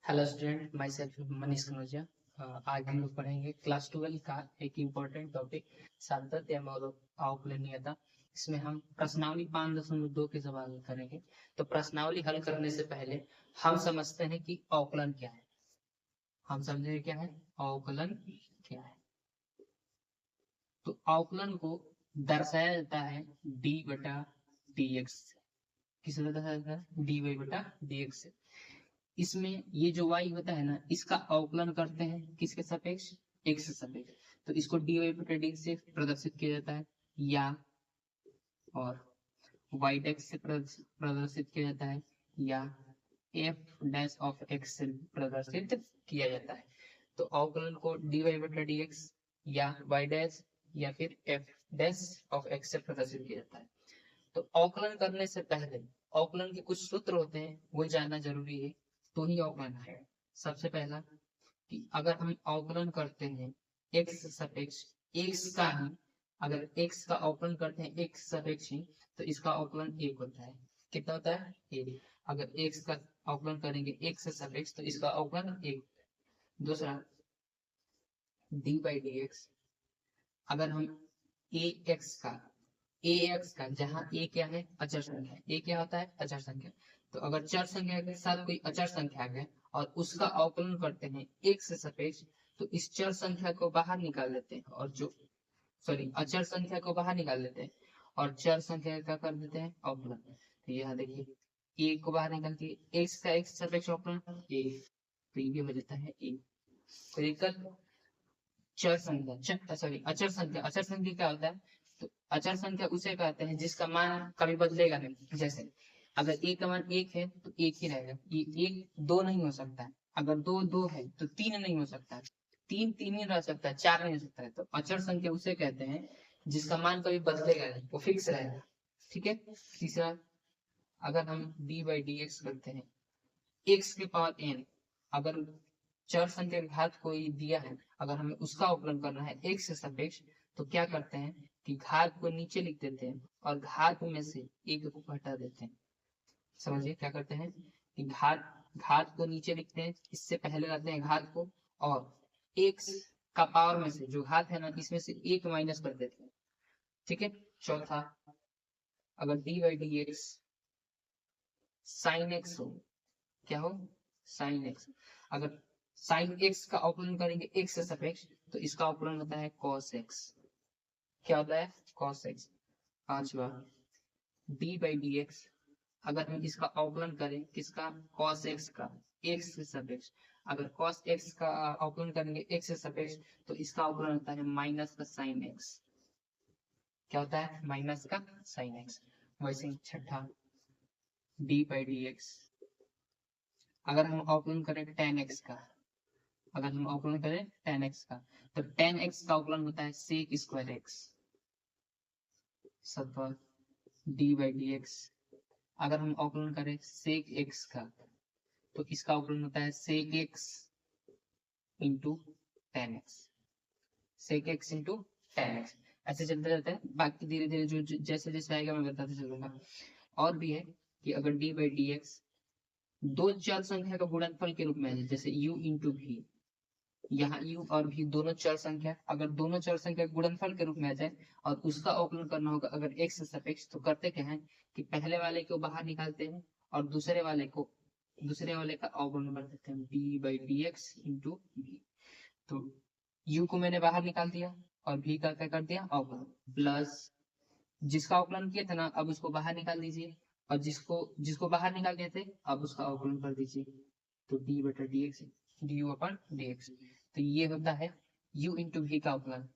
Hello student, myself Manish Kanaujia. आज हम लोग पढ़ेंगे क्लास 12 का एक इम्पोर्टेंट टॉपिक सातत्य और अवकलनीयता। इसमें हम प्रश्नावली 5.2 के सवाल करेंगे। तो प्रश्नावली हल करने से पहले हम समझते हैं कि अवकलन क्या है। हम समझेंगे क्या है अवकलन क्या है। तो अवकलन को दर्शाया जाता है डी बटा डी एक्स। किसे दर्शाया जाता है डी वाई बटा डी एक्स से। इसमें ये जो y होता है ना, इसका अवकलन करते हैं किसके सापेक्ष, x के सापेक्ष। तो इसको dy बटा dx से प्रदर्शित किया जाता है, या और y डैश से प्रदर्शित किया जाता है, या f डैश ऑफ x से प्रदर्शित किया जाता है। तो अवकलन को dy बटा dx या y डैश या फिर f डैश ऑफ x से प्रदर्शित किया जाता है। तो अवकलन करने से पहले अवकलन के कुछ सूत्र होते हैं, वो जानना जरूरी है, तो ही अवकलन है। सबसे पहला कि अगर हम अवकलन करते हैं x सापेक्ष x का ही, अगर x का अवकलन करते हैं x सापेक्ष ही, तो इसका अवकलन 1 होता है। कितना होता है 1। अगर x का अवकलन करेंगे x से सापेक्ष तो इसका अवकलन 1। दूसरा dy बाई डी एक्स, अगर हम ax का जहाँ a क्या है अचर संख्या, a क्या होता है अचर संख्या। तो अगर चर संख्या के साथ कोई अचर संख्या है और उसका अवकलन करते हैं x से सापेक्ष, तो इस चर संख्या को बाहर निकाल देते हैं, और जो अचर संख्या को बाहर निकाल देते हैं और चर संख्या का कर देते हैं अवकलन। तो यहाँ देखिए a को बाहर निकाल के x का x सापेक्ष अवकलन a, तो ये हो जाता है a। तो चर संख्या अचर संख्या क्या होता है, तो अचर संख्या उसे कहते हैं जिसका मान कभी बदलेगा नहीं। जैसे अगर a का मान 1 है तो 1 ही रहेगा, ये 1 2 नहीं हो सकता है। अगर 2 2 है तो 3 नहीं हो सकता है, 3 3 ही रह सकता है, 4 नहीं हो सकता है। तो अचर संख्या उसे कहते हैं जिसका मान कभी बदलेगा नहीं, वो फिक्स रहेगा। ठीक है। तीसरा, अगर हम डी बाई डी एक्स करते हैं x के पावर n, अगर चर संख्या घात कोई दिया है, अगर हमें उसका अवकलन करना है x से सापेक्ष, तो क्या करते हैं कि घात को नीचे लिख देते हैं और घात में से एक को हटा देते हैं। समझिए क्या करते हैं कि घात को नीचे लिखते हैं, इससे पहले लाते हैं घात को, और x का पावर में से जो घात है ना, इसमें से एक माइनस कर देते हैं। ठीक है। चौथा, अगर D by d x sign x हो, क्या हो साइन एक्स, अगर साइन एक्स का अवकलन करेंगे एक्स से सापेक्ष, तो इसका अवकलन होता है कॉस एक्स। क्या होता है कॉस एक्स। पांचवा, डी बाई डी एक्स, अगर हम इसका अवकलन करें किसका कॉस एक्स का एक्स से सापेक्ष, अगर कॉस एक्स का अवकलन करेंगे एक्स से सापेक्ष, तो इसका अवकलन होता है माइनस का साइन एक्स। क्या होता है माइनस का साइन एक्स। वैसे छठा, डी बाई डी एक्स, अगर हम अवकलन करें tan x का, अगर हम अवकलन करें tan x का, तो tan x का अवकलन होता है sec square x। Satva, d by d x, अगर हम अवकलन करें sec x का, तो इसका अवकलन होता है sec x into tan x, sec x into tan x। ऐसे चलते रहते हैं, बाकी धीरे धीरे जो जैसे जैसे आएगा मैं बताते चलूंगा। और भी है कि अगर d बाई डी एक्स दो चर संख्या का गुणनफल के रूप में है, जैसे u इंटू भी, यहाँ u और v दोनों चर संख्या, अगर दोनों चर संख्या गुणनफल के रूप में आ जाए और उसका अवकलन करना होगा अगर x से सापेक्ष, तो करते क्या है कि पहले वाले को बाहर निकालते हैं और दूसरे वाले का अवकलन कर देते हैं d by d x into v। तो u को मैंने बाहर निकाल दिया और v का क्या कर दिया अवकलन, प्लस जिसका अवकलन किया था ना, अब उसको बाहर निकाल दीजिए, और जिसको बाहर निकाल दिए थे अब उसका अवकलन कर दीजिए। तो d बटा d x D u upon d x. तो ये होता है u इंटू v का अवकलन,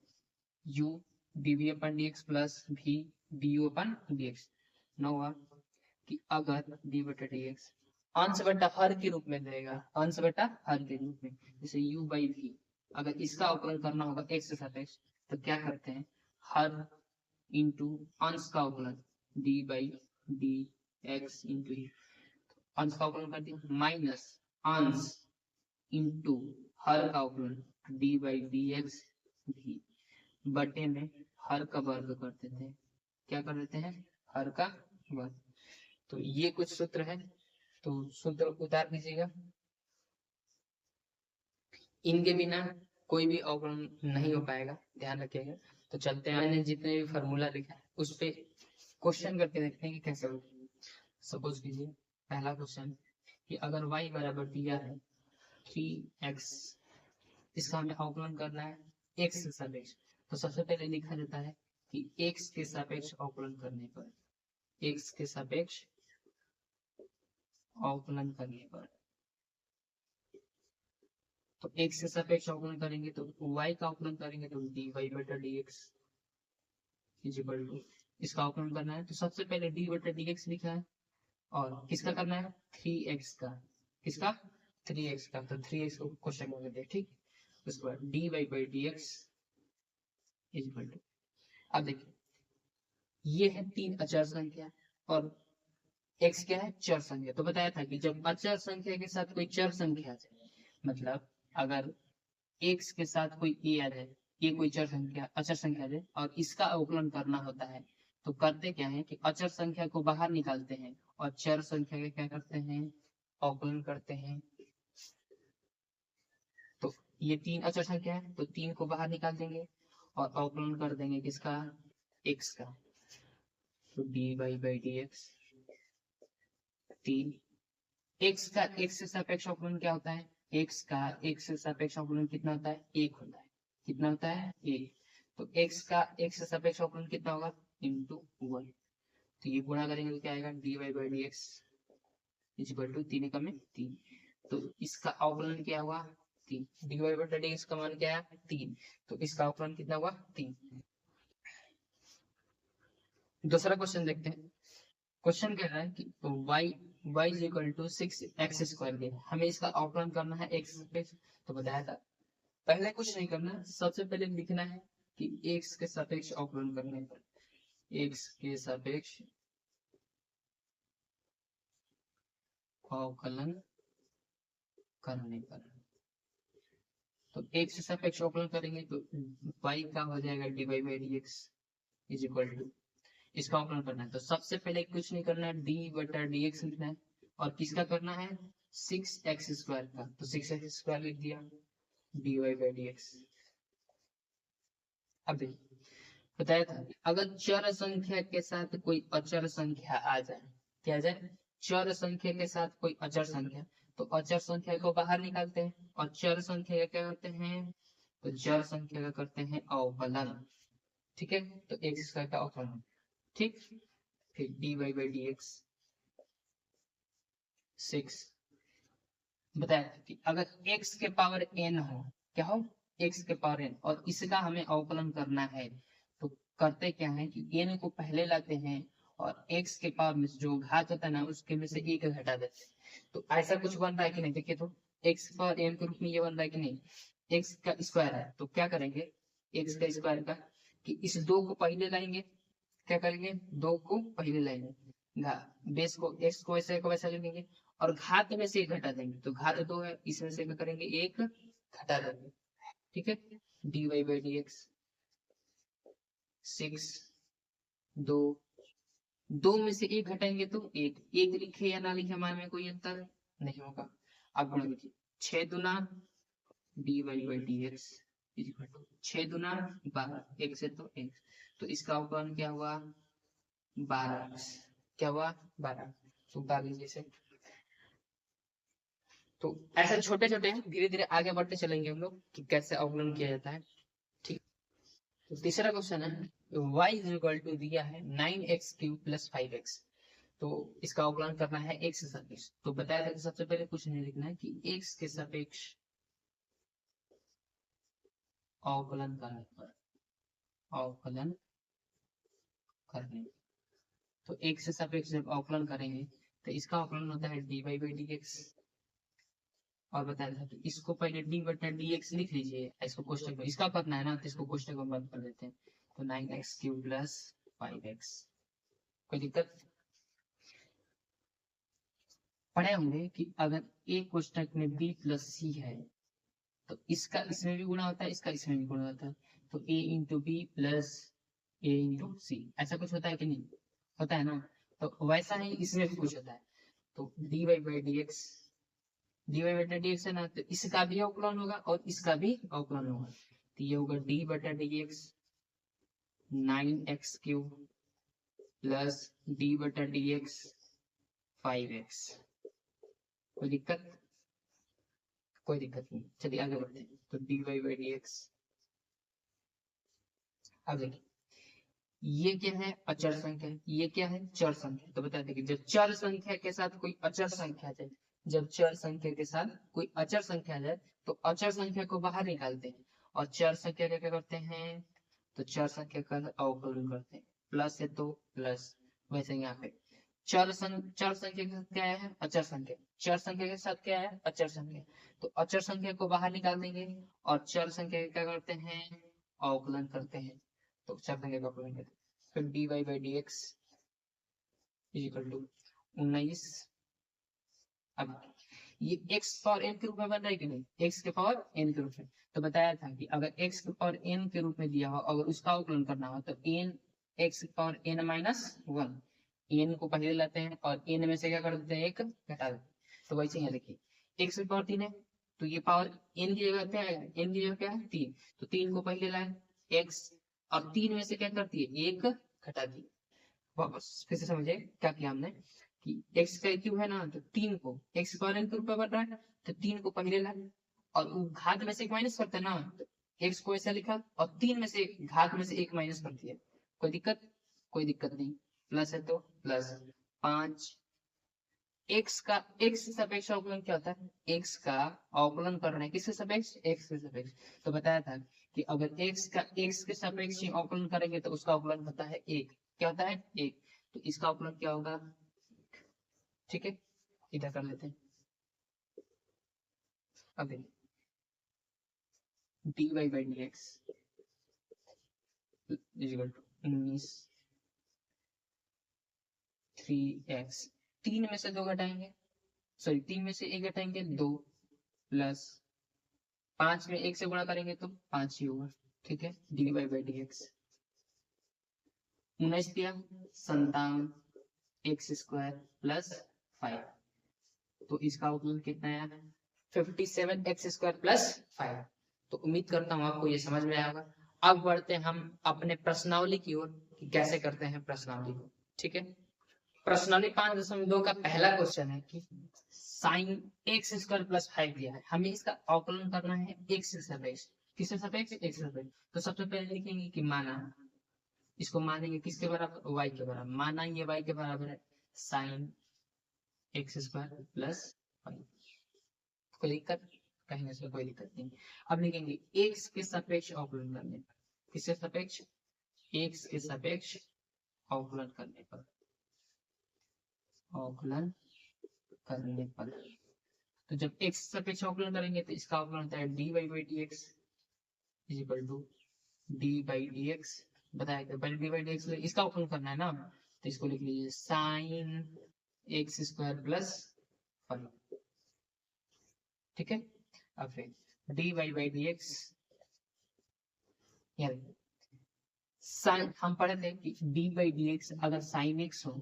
u d v upon d x plus v d u upon d x. नौवा कि अगर d बटा डी एक्स अंश बटा हर के रूप में देगा, अंश बटा हर के रूप में, जैसे u बाई v, अगर इसका अवकलन करना होगा x से सापेक्ष, तो क्या करते हैं हर इंटू अंश का अवकलन d by d x into अंश का अवकलन कर दिया, माइनस अंश इंटू हर का अवकलन d बाई डी एक्स भी, बटे में हर का वर्ग कर देते हैं। क्या कर देते हैं हर का वर्ग। तो ये कुछ सूत्र है, तो सूत्र उतार दीजिएगा। इनके बिना कोई भी अवकलन नहीं हो पाएगा, ध्यान रखिएगा। तो चलते हैं, मैंने जितने भी फार्मूला लिखा है उस पे क्वेश्चन करके देखते हैं कि कैसे होगा। सपोज कीजिए पहला क्वेश्चन कि अगर y बराबर दिया है 3x, इसका हमें अवकलन करना है x के सापेक्ष। तो सबसे पहले लिखा जाता है कि x के सापेक्ष अवकलन करने पर, x के सापेक्ष अवकलन करने पर, तो x के सापेक्ष अवकलन करेंगे तो y का अवकलन करेंगे तो dy बटा dx इज इक्वल टू, इसका अवकलन करना है तो सबसे पहले d बटा dx लिखा है और किसका करना है 3x का, किसका 3x का, तो 3x को क्वेश्चन में देते हैं, ठीक। उसके बाद dy by dx is equal to, अब देखिए ये है 3 अचर संख्या और x क्या है चर संख्या। तो बताया था कि जब अचर संख्या के साथ कोई चर संख्या आ जाए, मतलब अगर x के साथ कोई a आ जाए, ये कोई चर संख्या अचर संख्या है और इसका अवकलन करना होता है, तो करते क्या है कि अचर संख्या को बाहर निकालते हैं और चर संख्या का क्या करते हैं अवकलन करते हैं। तो ये 3 अचर संख्या है तो 3 को बाहर निकाल देंगे और अवकलन कर देंगे किसका x का, तो dy बाई dx 3 x का x से सापेक्ष अवकलन क्या होता है, x का x से सापेक्ष अवकलन कितना होता है 1 होता है, कितना होता है 1। तो x का x से सापेक्ष अवकलन कितना होगा इंटू 1, तो ये गुणा करेंगे तो क्या आएगा dy by dx is equal to 3 एकम में 3, तो इसका अवकलन क्या हुआ 3, dy बटा dx का मान क्या है 3, तो इसका अवकलन कितना हुआ 3। दूसरा क्वेश्चन देखते हैं। क्वेश्चन कह रहा है कि y is equal to 6x square दिया, हमें इसका अवकलन करना है x पे। तो बताया था पहले कुछ नहीं करना, सबसे पहले लिखना है कि x के सापेक्ष अवकलन करने पर, x के सापेक्ष अवकलन करने पर, तो x से सापेक्ष अवकलन करेंगे तो y का हो जाएगा dy by dx is equal to, इसका अवकलन करना है तो सबसे पहले कुछ नहीं करना है d बटा dx लिखना है और किसका करना है 6x स्क्वायर का, तो 6x स्क्वायर लिख दिया dy बाई dx। अब देखिए बताया था अगर चर संख्या के साथ कोई अचर संख्या आ जाए, क्या आ जाए चर संख्या के साथ कोई अचर संख्या, तो अचर संख्या को बाहर निकालते हैं और चर संख्या का क्या करते हैं, तो चर संख्या का करते हैं अवकलन, ठीक है। तो x स्क्वायर का अवकलन, ठीक। फिर dy बाई dx 6, बताया कि अगर x के पावर n हो, क्या हो x के पावर n और इसका हमें अवकलन करना है, तो करते क्या है कि n को पहले लाते हैं और x के पावर में जो घात होता है ना उसके में से एक घटा देते हैं। तो ऐसा कुछ बन रहा है कि नहीं, देखिए तो x पावर n के रूप में ये बन रहा है कि नहीं, x का स्क्वायर है तो क्या करेंगे x का स्क्वायर का कि इस 2 को पहले लाएंगे, क्या करेंगे 2 को पहले लाएंगे, बेस को x को ऐसे को वैसा लिखेंगे और घात में से एक घटा देंगे, तो घात 2 है इसमें से क्या करेंगे एक घटा देंगे, ठीक है। dy बाई dx 6 2 में से एक घटाएंगे तो एक लिखे या ना लिखे हमारे में कोई अंतर नहीं होगा। अब गुणा कीजिए 6 दुना dy बाई dx 6 दुना 12, एक से तो एक, तो इसका अवकलन क्या हुआ 12, क्या हुआ 12, तो 22 जैसे। तो ऐसे छोटे छोटे धीरे धीरे आगे बढ़ते चलेंगे हम लोग कि कैसे अवकलन किया जाता है, ठीक। तो तीसरा क्वेश्चन है y इज इक्वल टू दिया है 9x क्यूब प्लस 5x, तो इसका अवकलन करना है x के सापेक्ष। तो बताया था कि सबसे पहले कुछ नहीं लिखना है कि x के सापेक्ष अवकलन करने पर, अवकलन करने, तो x से सापेक्ष जब अवकलन करेंगे तो इसका अवकलन होता है dy बाई dx, और बताया था कि इसको पहले d बटा dx लिख लीजिए, इसको कोष्टक में इसका करना है ना तो इसको कोष्टक में बंद कर देते हैं, तो 9x क्यूब प्लस 5x। कोई दिक्कत पढ़े होंगे कि अगर a कोष्टक में b प्लस c है तो इसका इसमें भी गुणा होता है, इसका इसमें भी गुणा होता है, तो a into B plus a into C, ऐसा कुछ होता है कि नहीं होता है ना, तो वैसा ही इसमें भी कुछ होता है। तो dy by dx d y बटा डी एक्स है ना, तो इसका भी अवकलन होगा और इसका भी अवकलन होगा, तो ये होगा डी बटा d x 9x³ plus D बटा डी एक्स 5x। कोई दिक्कत? कोई दिक्कत नहीं, चलिए आगे बढ़ते हैं। तो d y by d x, अब देखिए ये क्या है, अचर संख्या, ये क्या है, चर संख्या। तो बता दें कि जब चर संख्या के साथ कोई अचर संख्या आ जाए, जब चर संख्या के साथ कोई अचर संख्या आ जाए तो अचर संख्या को बाहर निकालते हैं और चर संख्या का क्या करते हैं, तो चर संख्या का अवकलन करते हैं। प्लस है तो प्लस, वैसे यहाँ पे चर संख्या के साथ क्या है, अचर संख्या, चर संख्या के साथ क्या है, अचर संख्या। तो अचर संख्या को बाहर निकाल देंगे और चर संख्या का क्या करते हैं, अवकलन करते हैं। तो चर संख्या का अवकलन करते हैं, फिर d y by d x equal to 19। अब ये x पावर n के रूप में बन रहा है कि नहीं, x के पावर n के रूप में। तो बताया था कि अगर x के पावर n के रूप में दिया हो, अगर उसका अवकलन करना हो तो n x के पावर n माइनस 1, n को पहले लाते हैं और n में से क्या कर देते हैं, एक घटा देते हैं। तो वैसे यहाँ देखिए x की पावर 3 है, तो ये पावर n की जगह क्या है, n की जगह क्या है 3, तो 3 को पहले लाए x और 3 में से क्या करती है, एक घटा दी। वापस फिर से समझे क्या किया हमने कि x का क्यूब है ना, तो 3 को x पावर n के रूप में बन रहा है, तो 3 को पहले लाए और घात में से एक माइनस करते हैं ना, तो x को ऐसा लिखा और 3 में से घात में से एक माइनस कर दिया। कोई दिक्कत? कोई दिक्कत नहीं। प्लस है तो प्लस 5, x का x के सापेक्ष अवकलन क्या होता है, x का अवकलन कर रहे हैं किसके सापेक्ष, x के सापेक्ष। तो बताया था कि अगर x का x के सापेक्ष अवकलन करेंगे तो उसका अवकलन होता है 1। क्या होता है, 1। तो इसका अवकलन क्या होगा, ठीक है, इधर कर लेते हैं। अब d y by d x equal to 19 3x, 3 में से 2 घटाएंगे, सॉरी 3 में से 1 घटाएंगे 2, प्लस 5 में 1 से गुणा करेंगे तो 5 ही होगा, ठीक है। D y by d x 19 दिया 57 x² प्लस 5, तो इसका अवकलन कितना है, 57 x² प्लस 5। तो उम्मीद करता हूँ आपको ये समझ में आएगा। अब बढ़ते हैं हम अपने प्रश्नावली की ओर कि कैसे करते हैं प्रश्नावली को, ठीक है। प्रश्नावली 5.2 का पहला क्वेश्चन है कि साइन x² प्लस 5 दिया है, हमें इसका अवकलन करना है x के सापेक्ष, किसके सापेक्ष, x के सापेक्ष। तो सबसे पहले लिखेंगे कि माना, इसको मानेंगे किसके बराबर, y के बराबर, माना ये y के बराबर है साइन x² प्लस 5। कोई दिक्कत, कहीं से कोई दिक्कत नहीं। अब लिखेंगे x के सापेक्ष अवकलन करने पर, किसके सापेक्ष, x के सापेक्ष अवकलन करने पर, अवकलन करने पर। तो जब x के सापेक्ष अवकलन करेंगे तो इसका अवकलन होता है d y by d x equal to d by d x. बताया था पहले डी बाई डी एक्स, इसका अवकलन करना है ना, तो इसको लिख लीजिए साइन x² प्लस 5, ठीक है। अब फिर d y by d x, sine हम पढ़े थे कि डी बाई डी एक्स अगर साइन एक्स हो,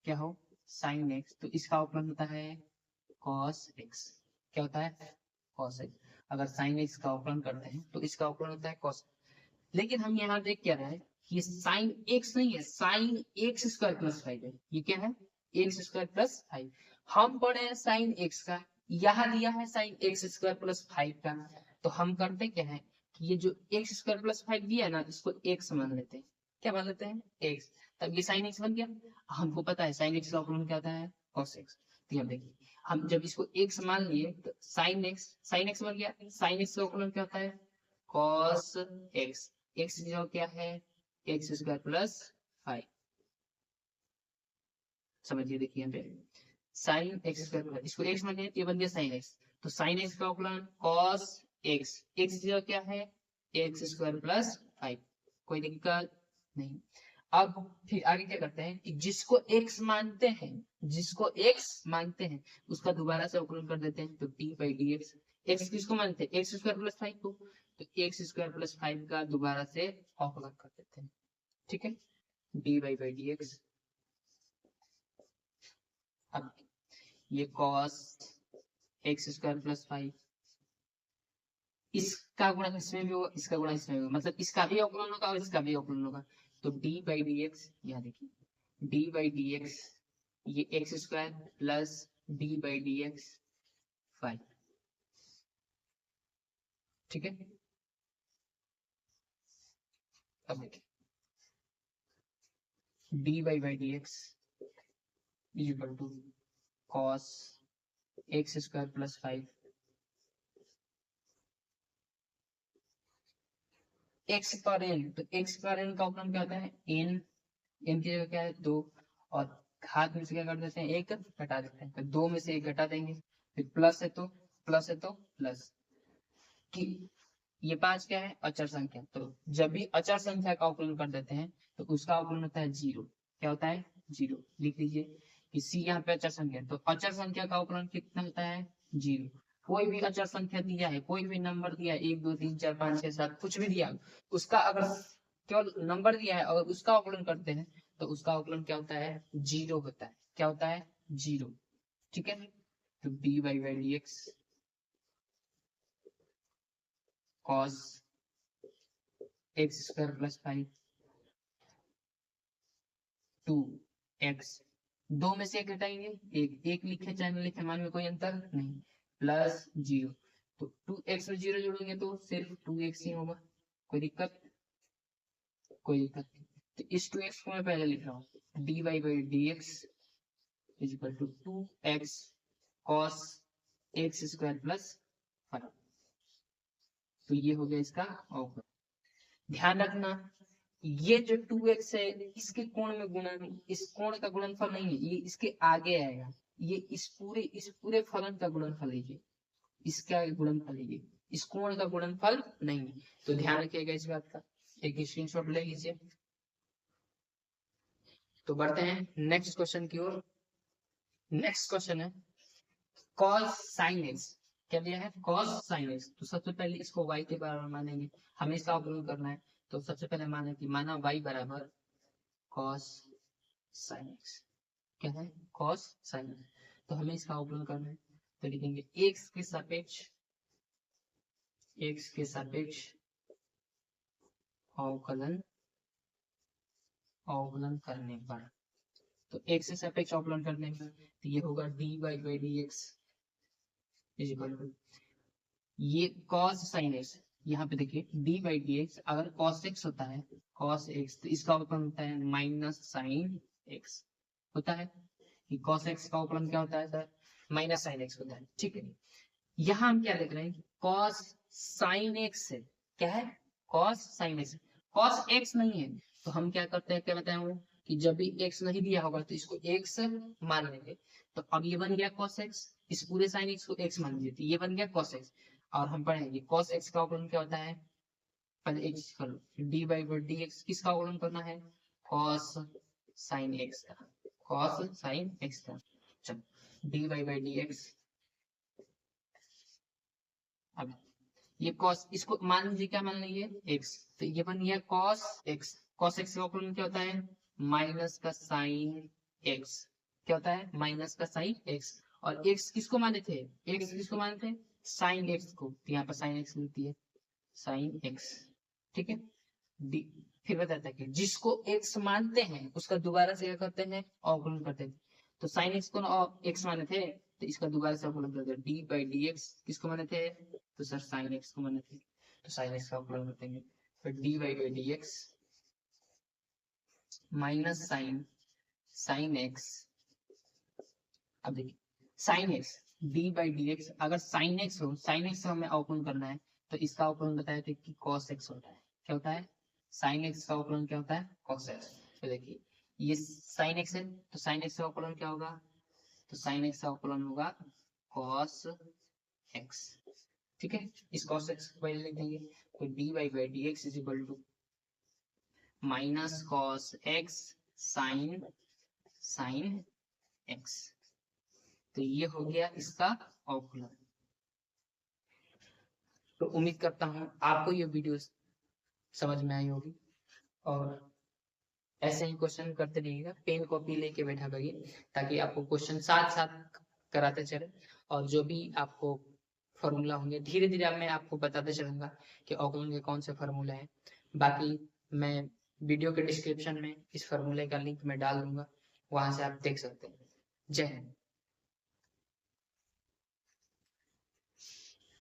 क्या हो, साइन एक्स, तो इसका अवकलन होता है कॉस एक्स। क्या होता है, कॉस एक्स। अगर साइन एक्स का अवकलन करते हैं तो इसका अवकलन होता है कॉस। लेकिन हम यहाँ देख क्या रहे हैं, ये साइन एक्स नहीं है, साइन x² प्लस 5 है। ये क्या है, x² प्लस 5। हम पढ़े हैं साइन एक्स का, यहाँ दिया है साइन x² प्लस 5 का, तो हम करते क्या है कि ये जो x² प्लस 5 दिया है ना, इसको x मान लेते हैं। क्या मान लेते हैं, x। तब ये साइन x बन गया। हमको पता है साइन x का अवकलन क्या होता है, cos x। तो हम देखिए, हम जब इसको x मान लिए तो साइन x बन गया, साइन x का अवकलन क्या होता है, cos x। x जो क्या है, x² प्लस 5। समझिए, देखिए यहाँ पे साइन x², इसको x मान लिया, ये बन गया साइन x। तो साइन x का अवकलन cos x, x जो क्या है, x² प्लस 5। कोई दिक्कत नहीं। अब फिर आगे क्या करते हैं कि जिसको x मानते हैं, जिसको x मानते हैं उसका दोबारा से अवकलन कर देते हैं। तो d by d x, x किसको मानते हैं, x² प्लस 5 को, तो x² प्लस 5 का दोबारा से अवकलन कर देते हैं, ठीक है। डी बाई डी एक्स, अब ये cos एक्स स्क्वायर प्लस 5, इसका गुणा इसमें भी होगा, इसका गुणा इसमें भी होगा, मतलब इसका भी अवकलन होगा और इसका भी अवकलन होगा। तो डी बाई डी एक्स, यहाँ देखिए डी बाई डी एक्स, ये x square plus d by d x 5, ठीक है। अब देखिए d by d x is equal to cos x square plus 5, x पर एन, तो एक्स पर एन का अवकलन क्या होता है, एन, एन की जगह क्या है 2, और हाथ में से क्या कर देते हैं, एक घटा देते हैं, तो 2 में से एक घटा देंगे, फिर प्लस है तो प्लस है तो प्लस, कि ये 5 क्या है, अचर संख्या, तो जब भी अचर संख्या का अवकलन कर देते हैं तो उसका अवकलन होता है 0, क्या होता है 0, लिख लीजिए कि सी यहाँ पे अचर संख्या, तो अचर संख्या का अवकलन कितना होता है 0। कोई भी अचर संख्या दिया है, कोई भी नंबर दिया है, 1 2 3 4 5 6 7 कुछ भी दिया, उसका अगर केवल नंबर दिया है और उसका अवकलन करते हैं तो उसका अवकलन क्या होता है 0 होता है, क्या होता है 0, ठीक है। तो d by by d x cos x square plus 5 two x, 2 में से एक घटाएंगे, एक लिखे चाहे न लिखे, मान में कोई अंतर नहीं, प्लस 0, तो 2x में 0 जोड़ेंगे तो सिर्फ 2x ही होगा, कोई दिक्कत, कोई दिक्कत नहीं। तो इस 2x को मैं पहले लिख रहा हूँ, d by by d x is equal to 2x cos x square plus 5, तो ये हो गया इसका अवकलन। ध्यान रखना ये जो 2x है इसके कोण में गुणा नहीं, इस कोण का गुणनफल नहीं है, ये इसके आगे आएगा, ये इस पूरे फलन का गुणनफल है, ये इसका गुणनफल है, ये इस कोण का गुणनफल नहीं है, तो ध्यान रखिएगा इस बात का, एक स्क्रीनशॉट ले लीजिए। तो बढ़ते हैं नेक्स्ट क्वेश्चन की ओर। नेक्स्ट क्वेश्चन है cos sin x, क्या दिया है cos sin x, तो सबसे पहले इसको y के बराबर मानेंगे, हमें इसका अवकलन करना है, तो सबसे पहले माने कि माना y बराबर cos sin x, क्या है cos sin x, तो हमें इसका अवकलन करना है, तो लिखेंगे x के सापेक्ष अवकलन करने पर, तो x से सापेक्ष अवकलन करने पर तो ये होगा d by by d x is equal to, ये cos sin x, यहाँ पे देखिए डी बाई डी एक्स, अगर cos x होता है cos x, तो इसका अवकलन होता है माइनस साइन x होता है, कि cos x का अवकलन क्या होता है सर, माइनस साइन x होता है, ठीक है। यहाँ हम क्या देख रहे हैं, cos sin x है, क्या है cos sin x, cos x नहीं है, तो हम क्या करते हैं, क्या बताएं वो, कि जब भी x नहीं दिया होगा तो इसको x मान लेंगे, तो अब ये बन गया cos x, इस पूरे sin x को x मान लीजिए, तो ये बन गया cos x, और हम पढ़ेंगे cos x का अवकलन क्या होता है, पहले x करो, D by by d x किसका अवकलन करना है, cos sin x का, cos sin x का, चलो D by by d x, अब ये cos, इसको मान लीजिए क्या मान लीजिए x, तो ये बन गया cos x, cos x का अवकलन क्या होता है माइनस का sin x, क्या होता है माइनस का sin x, और x किसको माने थे, x किसको माने थे sin x को, तो यहाँ पर sin x मिलती है sin x, ठीक है। फिर बताता है कि जिसको x मानते हैं उसका दोबारा से क्या करते हैं अवकलन करते हैं, तो sin x को x माने थे तो इसका दोबारा से अवकलन करते हैं, डी बाई डी एक्स किसको माने थे, तो सर sin x को माने थे, तो sin x का अवकलन करते हैं, फिर D by d x minus sin x, अब देखिए sin x D by d x, अगर sin x हो, sin x हमें अवकलन करना है, तो इसका अवकलन बताए थे कि cos x होता है, क्या होता है sin x का अवकलन क्या होता है cos x, तो देखिए ये sin x है, तो sin x का अवकलन क्या होगा, तो sin x का अवकलन होगा cos x, ठीक है। इस cos x को पहले लिख देंगे, तो d by by d x is equal to minus cos x sin x, तो ये हो गया इसका अवकलन। तो उम्मीद करता हूँ आपको ये वीडियो समझ में आई होगी, और ऐसे ही क्वेश्चन करते रहिएगा, पेन कॉपी लेके बैठा करिए ताकि आपको क्वेश्चन साथ साथ कराते चले, और जो भी आपको फॉर्मूला होंगे धीरे धीरे अब मैं आपको बताते चलूंगा कि ऑकलन के कौन से फॉर्मूला हैं। बाकी मैं वीडियो के डिस्क्रिप्शन में इस फॉर्मूले का लिंक मैं डाल दूंगा, वहां से आप देख सकते हैं। जय हिंद।